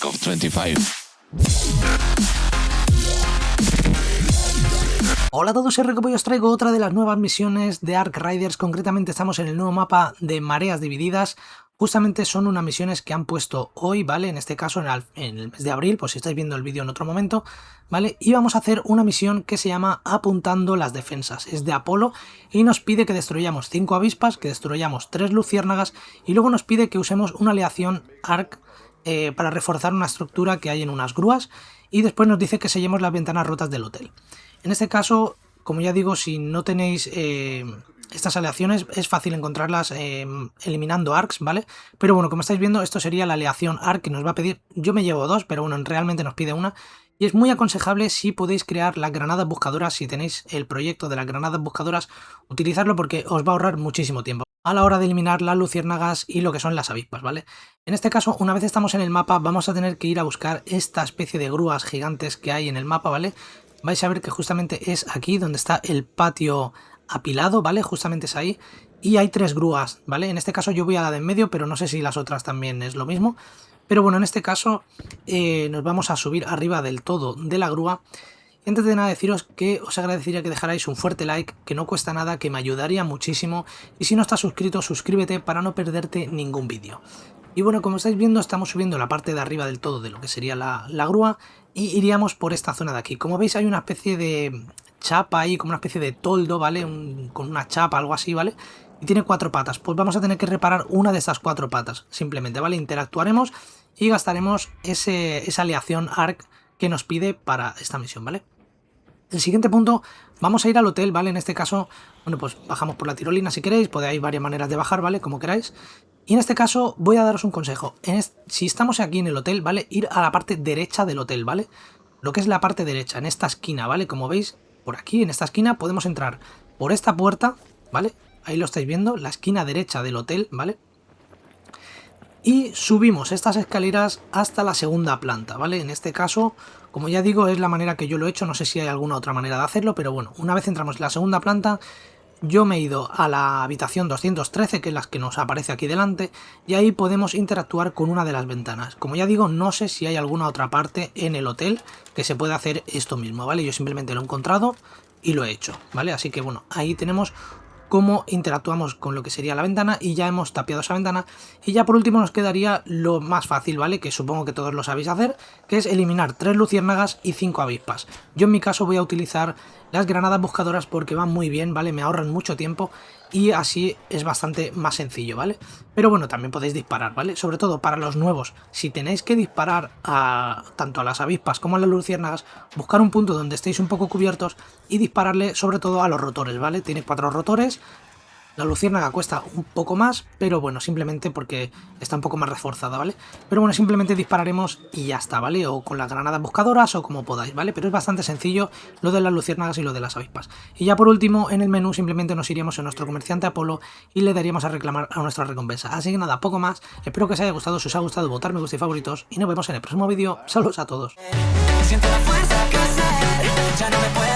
of 25. Hola a todos, soy Rico, hoy os traigo otra de las nuevas misiones de Ark Riders. Concretamente estamos en el nuevo mapa de Mareas Divididas. Justamente son unas misiones que han puesto hoy, ¿vale? En este caso en el mes de abril, pues si estáis viendo el vídeo en otro momento, ¿vale? Y vamos a hacer una misión que se llama Apuntando las Defensas. Es de Apolo y nos pide que destruyamos 5 avispas, que destruyamos 3 luciérnagas y luego nos pide que usemos una aleación Ark para reforzar una estructura que hay en unas grúas y después nos dice que sellemos las ventanas rotas del hotel. En este caso, como ya digo, si no tenéis estas aleaciones, es fácil encontrarlas eliminando ARCs, ¿vale? Pero bueno, como estáis viendo, esto sería la aleación ARC que nos va a pedir. Yo me llevo 2, pero bueno, realmente nos pide una. Y es muy aconsejable si podéis crear las granadas buscadoras, si tenéis el proyecto de las granadas buscadoras, utilizarlo porque os va a ahorrar muchísimo tiempo a la hora de eliminar las luciérnagas y lo que son las avispas, ¿vale? En este caso, una vez estamos en el mapa, vamos a tener que ir a buscar esta especie de grúas gigantes que hay en el mapa, ¿vale? Vais a ver que justamente es aquí donde está el patio apilado, ¿vale? Justamente es ahí. Y hay 3 grúas, ¿vale? En este caso yo voy a la de en medio, pero no sé si las otras también es lo mismo. Pero bueno, en este caso nos vamos a subir arriba del todo de la grúa. Y antes de nada deciros que os agradecería que dejarais un fuerte like, que no cuesta nada, que me ayudaría muchísimo. Y si no estás suscrito, suscríbete para no perderte ningún vídeo. Y bueno, como estáis viendo, estamos subiendo la parte de arriba del todo de lo que sería la grúa y iríamos por esta zona de aquí. Como veis hay una especie de chapa ahí, como una especie de toldo, ¿vale? Con una chapa, algo así, ¿vale? Y tiene 4 patas. Pues vamos a tener que reparar una de estas 4 patas, simplemente, ¿vale? Interactuaremos y gastaremos esa aleación ARC que nos pide para esta misión, ¿vale? El siguiente punto, vamos a ir al hotel, ¿vale? En este caso, bueno, pues bajamos por la tirolina si queréis, hay varias maneras de bajar, ¿vale? Como queráis. Y en este caso voy a daros un consejo. Si estamos aquí en el hotel, ¿vale? Ir a la parte derecha del hotel, ¿vale? Lo que es la parte derecha, en esta esquina, ¿vale? Como veis, por aquí, en esta esquina, podemos entrar por esta puerta, ¿vale? Ahí lo estáis viendo, la esquina derecha del hotel, ¿vale? Y subimos estas escaleras hasta la segunda planta, ¿vale? En este caso, como ya digo, es la manera que yo lo he hecho, no sé si hay alguna otra manera de hacerlo, pero bueno, una vez entramos en la segunda planta, yo me he ido a la habitación 213, que es la que nos aparece aquí delante, y ahí podemos interactuar con una de las ventanas. Como ya digo, no sé si hay alguna otra parte en el hotel que se pueda hacer esto mismo, ¿vale? Yo simplemente lo he encontrado y lo he hecho, ¿vale? Así que bueno, ahí tenemos cómo interactuamos con lo que sería la ventana y ya hemos tapiado esa ventana. Y ya por último nos quedaría lo más fácil, ¿vale? Que supongo que todos lo sabéis hacer, que es eliminar 3 luciérnagas y 5 avispas. Yo en mi caso voy a utilizar las granadas buscadoras porque van muy bien, ¿vale? Me ahorran mucho tiempo y así es bastante más sencillo, ¿vale? Pero bueno, también podéis disparar, ¿vale? Sobre todo para los nuevos, si tenéis que disparar tanto a las avispas como a las luciérnagas, buscar un punto donde estéis un poco cubiertos y dispararle sobre todo a los rotores, ¿vale? Tiene 4 rotores. La luciérnaga cuesta un poco más, pero bueno, simplemente porque está un poco más reforzada, ¿vale? Pero bueno, simplemente dispararemos y ya está, ¿vale? O con las granadas buscadoras o como podáis, ¿vale? Pero es bastante sencillo lo de las luciérnagas y lo de las avispas. Y ya por último, en el menú simplemente nos iríamos a nuestro comerciante Apolo y le daríamos a reclamar a nuestra recompensa. Así que nada, poco más. Espero que os haya gustado. Si os ha gustado, votar me gusta y favoritos. Y nos vemos en el próximo vídeo. Saludos a todos. Siento la fuerza crecer, ya no me puedo